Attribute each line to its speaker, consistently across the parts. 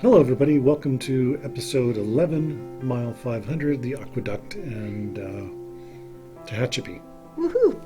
Speaker 1: Hello everybody, welcome to episode 11, mile 500, the aqueduct and Tehachapi.
Speaker 2: Woohoo!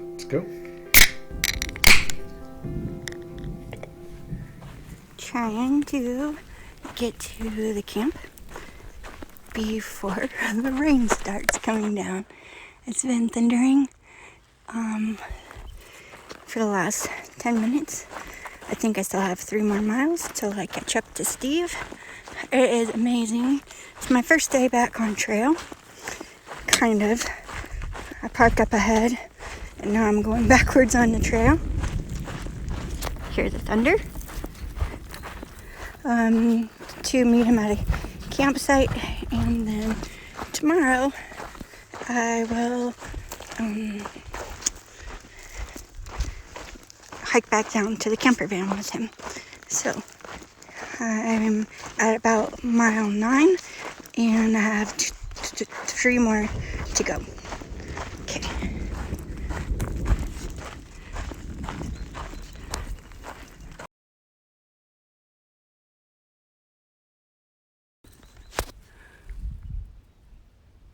Speaker 1: Let's go.
Speaker 2: Trying to get to the camp before the rain starts coming down. It's been thundering for the last 10 minutes. I think I still have 3 more miles till I catch up to Steve. It is amazing. It's my first day back on trail. Kind of. I parked up ahead and now I'm going backwards on the trail. Hear the thunder. To meet him at a campsite, and then tomorrow I will hike back down to the camper van with him. So I'm at about mile 9 and I have 3 more to go. Okay.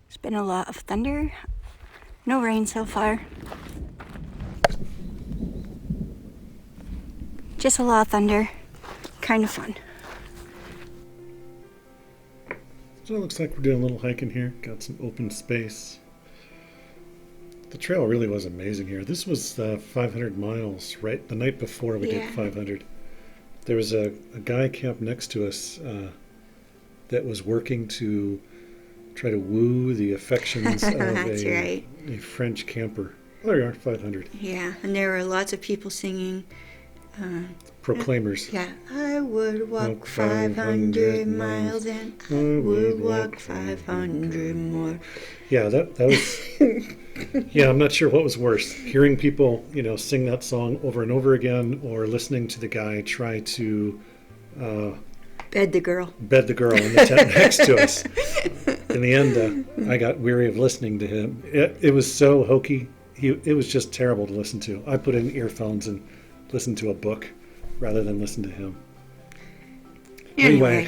Speaker 2: It's been a lot of thunder. No rain so far. Just a lot of thunder. Kind of fun.
Speaker 1: So it looks like we're doing a little hiking here. Got some open space. The trail really was amazing here. This was 500 miles, right? The night before we did 500. There was a guy camped next to us that was working to try to woo the affections of a French camper. Oh, there you are, 500.
Speaker 2: Yeah, and there were lots of people singing.
Speaker 1: Proclaimers.
Speaker 2: Yeah, I would walk 500 miles and I would walk 500 more.
Speaker 1: Yeah, that was. Yeah, I'm not sure what was worse: hearing people, sing that song over and over again, or listening to the guy try to
Speaker 2: bed the girl
Speaker 1: in the tent next to us. In the end, I got weary of listening to him. It was so hokey. It was just terrible to listen to. I put in earphones and listened to a book rather than listen to him. Anyway.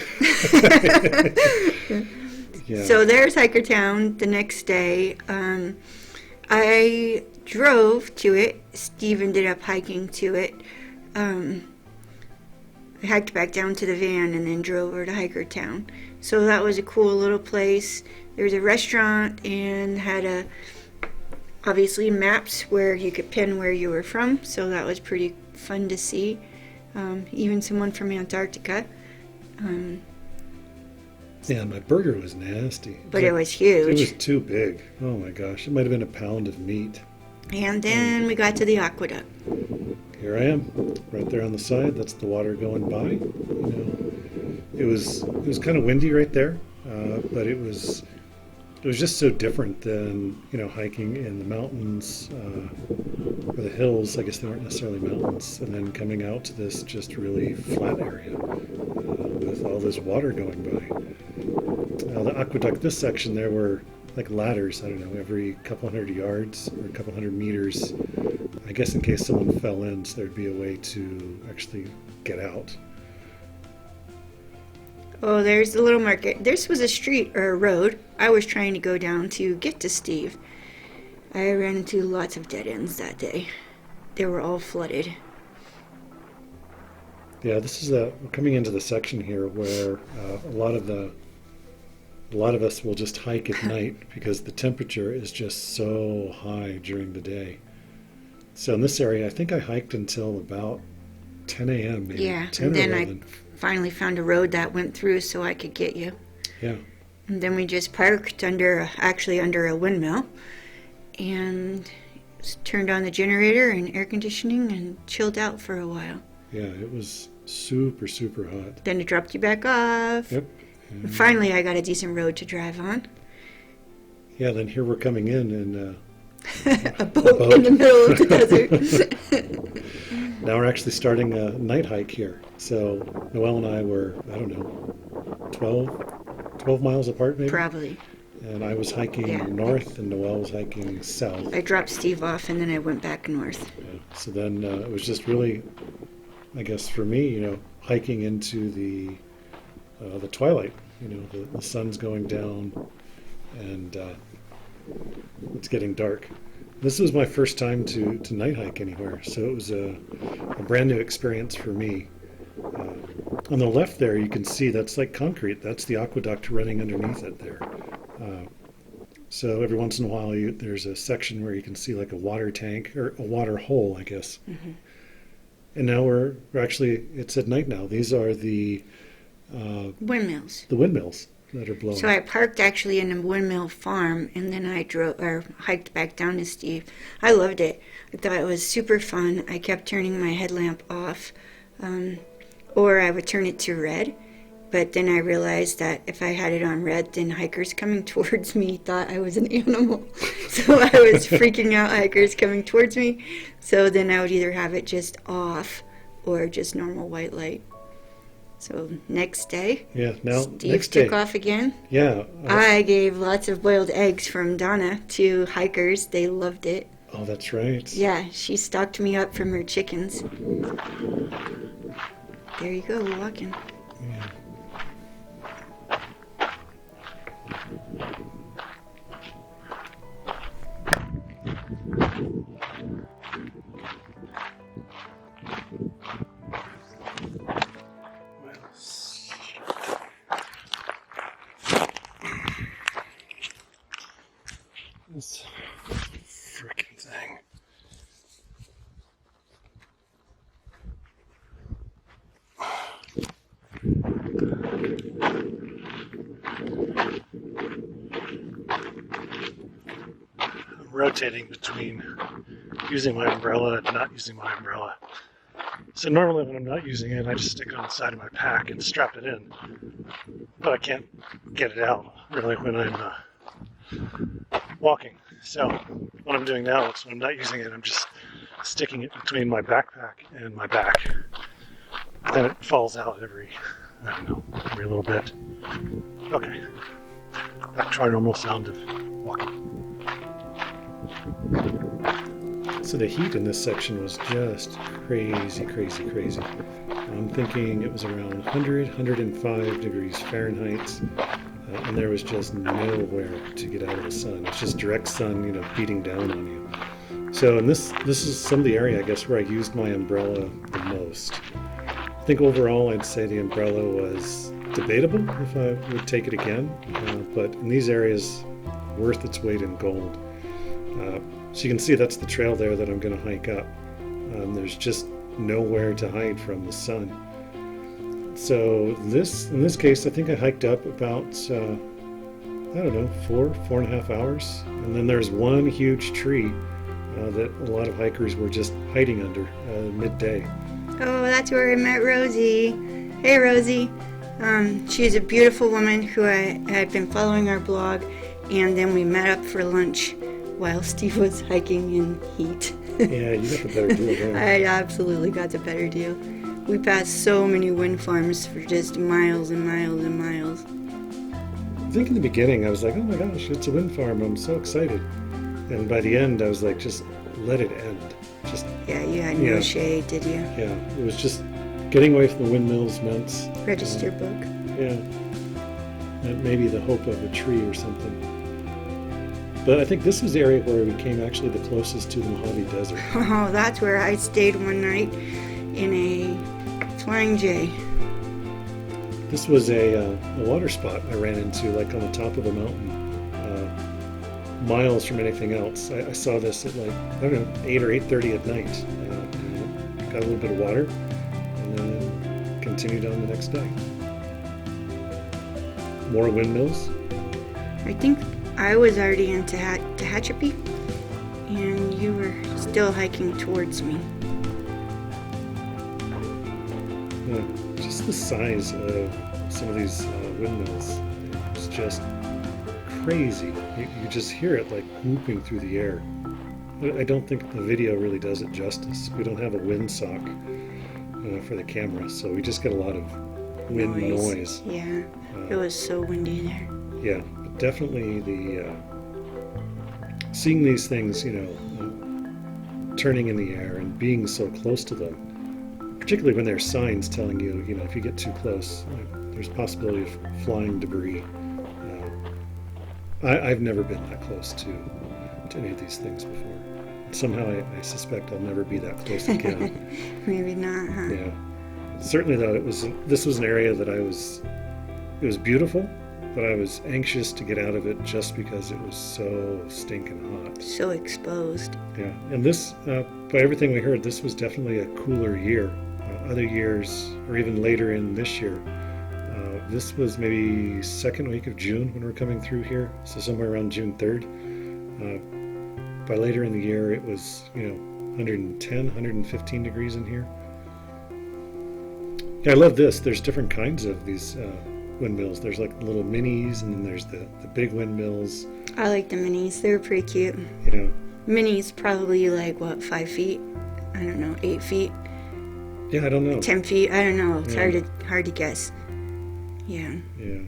Speaker 1: Yeah.
Speaker 2: So there's Hikertown the next day. I drove to it. Steve ended up hiking to it. I hiked back down to the van and then drove over to Hikertown. So that was a cool little place. There was a restaurant and had obviously maps where you could pin where you were from. So that was pretty fun to see. Even someone from Antarctica.
Speaker 1: Yeah, my burger was nasty.
Speaker 2: But it was huge.
Speaker 1: It was too big. Oh my gosh, it might have been a pound of meat.
Speaker 2: And then we got to the aqueduct.
Speaker 1: Here I am, right there on the side. That's the water going by. It was kind of windy right there, but it was just so different than hiking in the mountains or the hills. I guess they weren't necessarily mountains, and then coming out to this just really flat area with all this water going by. The aqueduct, this section, there were like ladders. I don't know, every couple hundred yards or a couple hundred meters. I guess in case someone fell in, so there'd be a way to actually get out.
Speaker 2: Oh, there's the little market. This was a street or a road I was trying to go down to get to Steve. I ran into lots of dead ends that day. They were all flooded.
Speaker 1: Yeah, this is we're coming into the section here where a lot of us will just hike at night because the temperature is just so high during the day. So in this area, I think I hiked until about 10 a.m. maybe.
Speaker 2: Yeah,
Speaker 1: 10
Speaker 2: and
Speaker 1: or
Speaker 2: then
Speaker 1: 11.
Speaker 2: I finally found a road that went through so I could get you.
Speaker 1: Yeah.
Speaker 2: And then we just parked under a windmill and turned on the generator and air conditioning and chilled out for a while.
Speaker 1: Yeah, it was super, super hot.
Speaker 2: Then it dropped you back off.
Speaker 1: Yep.
Speaker 2: And finally, I got a decent road to drive on.
Speaker 1: Yeah, then here we're coming in and
Speaker 2: a boat in the middle of the desert.
Speaker 1: Now we're actually starting a night hike here. So Noelle and I were, I don't know, 12 miles apart maybe?
Speaker 2: Probably.
Speaker 1: And I was hiking north and Noelle was hiking south.
Speaker 2: I dropped Steve off and then I went back north.
Speaker 1: Yeah. So then it was just really, I guess for me, hiking into the twilight. You know, the sun's going down, and it's getting dark. This was my first time to night hike anywhere, so it was a brand new experience for me. On the left there, you can see that's like concrete. That's the aqueduct running underneath it there. So every once in a while, there's a section where you can see like a water tank or a water hole, I guess. Mm-hmm. And now we're actually, it's at night now. These are the
Speaker 2: windmills.
Speaker 1: The windmills that are blowing.
Speaker 2: So I parked actually in a windmill farm, and then I hiked back down to Steve. I loved it. I thought it was super fun. I kept turning my headlamp off, or I would turn it to red. But then I realized that if I had it on red, then hikers coming towards me thought I was an animal. So I was freaking out hikers coming towards me. So then I would either have it just off or just normal white light. So next day,
Speaker 1: Steve
Speaker 2: next took off again.
Speaker 1: Yeah.
Speaker 2: I gave lots of boiled eggs from Donna to hikers. They loved it.
Speaker 1: Oh, that's right.
Speaker 2: Yeah, she stocked me up from her chickens. There you go, walking.
Speaker 1: Yeah. This frickin' thing. I'm rotating between using my umbrella and not using my umbrella. So normally when I'm not using it, I just stick it on the side of my pack and strap it in. But I can't get it out really when I'm walking. So what I'm doing now is when I'm not using it, I'm just sticking it between my backpack and my back. Then it falls out every little bit. Okay, back to our normal sound of walking. So the heat in this section was just crazy, crazy, crazy. I'm thinking it was around 100, 105 degrees Fahrenheit. And there was just nowhere to get out of the sun. It's just direct sun, beating down on you. So, and this is some of the area, I guess, where I used my umbrella the most. I think overall, I'd say the umbrella was debatable if I would take it again, but in these areas, worth its weight in gold. So you can see that's the trail there that I'm going to hike up. There's just nowhere to hide from the sun. So in this case, I think I hiked up about, 4.5 hours. And then there's one huge tree that a lot of hikers were just hiding under midday.
Speaker 2: Oh, that's where I met Rosie. Hey, Rosie. She's a beautiful woman who I had been following our blog, and then we met up for lunch while Steve was hiking in heat.
Speaker 1: Yeah, you got the better deal there.
Speaker 2: I absolutely got the better deal. We passed so many wind farms for just miles and miles and miles.
Speaker 1: I think in the beginning I was like, oh my gosh, it's a wind farm. I'm so excited. And by the end I was like, just let it end.
Speaker 2: Yeah, you had no shade, did you?
Speaker 1: Yeah, it was just getting away from the windmills meant...
Speaker 2: Register book.
Speaker 1: Yeah. Maybe the hope of a tree or something. But I think this was the area where we came actually the closest to the Mojave Desert.
Speaker 2: Oh, that's where I stayed one night in a Flying J.
Speaker 1: This was a water spot I ran into, like on the top of a mountain, miles from anything else. I saw this at 8 or 8:30 at night. Got a little bit of water, and then continued on the next day. More windmills.
Speaker 2: I think I was already into Tehachapi, and you were still hiking towards me.
Speaker 1: Yeah, just the size of some of these windmills is just crazy. You just hear it like whooping through the air. I don't think the video really does it justice. We don't have a windsock for the camera, so we just get a lot of wind noise.
Speaker 2: Yeah, it was so windy there.
Speaker 1: Yeah, but definitely seeing these things, turning in the air and being so close to them particularly when there's signs telling you, if you get too close, there's possibility of flying debris. I've never been that close to any of these things before. Somehow I suspect I'll never be that close again.
Speaker 2: Maybe not, huh?
Speaker 1: Yeah. Certainly, though, this was an area that it was beautiful, but I was anxious to get out of it just because it was so stinking hot.
Speaker 2: So exposed.
Speaker 1: Yeah, and this, by everything we heard, this was definitely a cooler year. Other years, or even later in this year, this was maybe second week of June when we're coming through here, so somewhere around June 3rd. By later in the year, it was 110, 115 degrees in here. Yeah, I love this. There's different kinds of these windmills. There's like little minis, and then there's the big windmills.
Speaker 2: I like the minis. They were pretty cute.
Speaker 1: Yeah.
Speaker 2: Minis probably like, 5 feet? I don't know, 8 feet?
Speaker 1: Yeah, I don't know.
Speaker 2: 10 feet? I don't know. It's
Speaker 1: Yeah.
Speaker 2: hard to guess. Yeah.
Speaker 1: Yeah.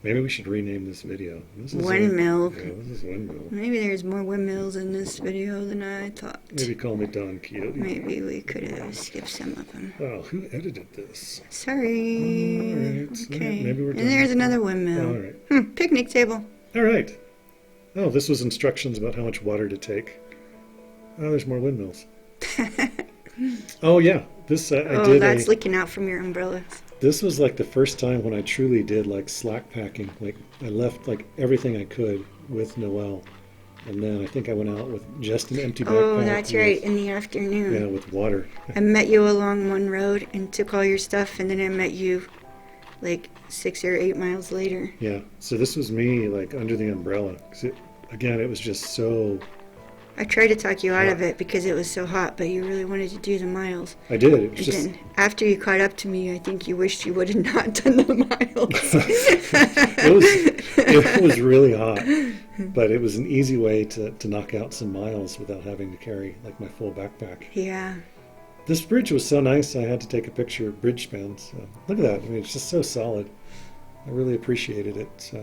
Speaker 1: Maybe we should rename this video. This is
Speaker 2: Windmill.
Speaker 1: this is Windmill.
Speaker 2: Maybe there's more windmills in this video than I thought.
Speaker 1: Maybe call me Don Quixote.
Speaker 2: Maybe we could have skipped some of them.
Speaker 1: Oh, who edited this?
Speaker 2: Sorry.
Speaker 1: All right.
Speaker 2: Okay.
Speaker 1: Maybe we're done.
Speaker 2: And there's another windmill.
Speaker 1: All right.
Speaker 2: Picnic table.
Speaker 1: All right. Oh, this was instructions about how much water to take. Oh, there's more windmills. Oh, yeah. This I did.
Speaker 2: That's leaking out from your umbrellas.
Speaker 1: This was like the first time when I truly did like slack packing. Like I left like everything I could with Noelle, and then I think I went out with just an empty backpack.
Speaker 2: Oh, that's
Speaker 1: with,
Speaker 2: right. In the afternoon.
Speaker 1: Yeah, with water.
Speaker 2: I met you along one road and took all your stuff, and then I met you like 6 or 8 miles later.
Speaker 1: Yeah. So this was me like under the umbrella. 'Cause again, it was just so.
Speaker 2: I tried to talk you out of it because it was so hot, but you really wanted to do the miles.
Speaker 1: I did. It was
Speaker 2: And
Speaker 1: just.
Speaker 2: then after you caught up to me, I think you wished you would have not done the miles.
Speaker 1: It was really hot, but it was an easy way to knock out some miles without having to carry like my full backpack.
Speaker 2: Yeah.
Speaker 1: This bridge was so nice, I had to take a picture of bridge spans. Look at that. I mean, it's just so solid. I really appreciated it,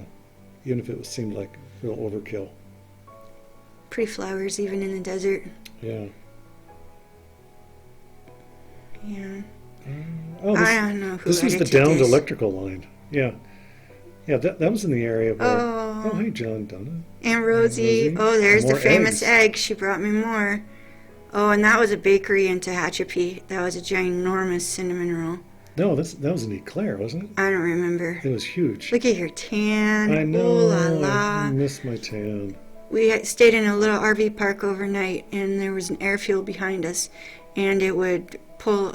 Speaker 1: even if it seemed like real overkill.
Speaker 2: Pretty flowers even in the desert.
Speaker 1: Yeah.
Speaker 2: Yeah.
Speaker 1: Oh,
Speaker 2: I don't know who
Speaker 1: this was the
Speaker 2: edited
Speaker 1: downed
Speaker 2: this.
Speaker 1: electrical line. Yeah. Yeah, that was in the area where...
Speaker 2: Oh.
Speaker 1: hey, John, Donna.
Speaker 2: Aunt Rosie.
Speaker 1: Rosie.
Speaker 2: Oh, there's the
Speaker 1: More
Speaker 2: famous
Speaker 1: eggs.
Speaker 2: egg. She brought me more. Oh, and that was a bakery in Tehachapi. That was a ginormous cinnamon roll.
Speaker 1: No, that was an eclair, wasn't it?
Speaker 2: I don't remember.
Speaker 1: It was huge.
Speaker 2: Look at your tan.
Speaker 1: I know.
Speaker 2: Ooh la
Speaker 1: I
Speaker 2: la.
Speaker 1: miss my tan.
Speaker 2: We stayed in a little RV park overnight, and there was an airfield behind us, and it would pull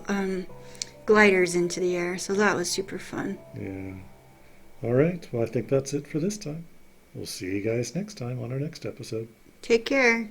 Speaker 2: gliders into the air, so that was super fun.
Speaker 1: Yeah. All right. Well, I think that's it for this time. We'll see you guys next time on our next episode.
Speaker 2: Take care.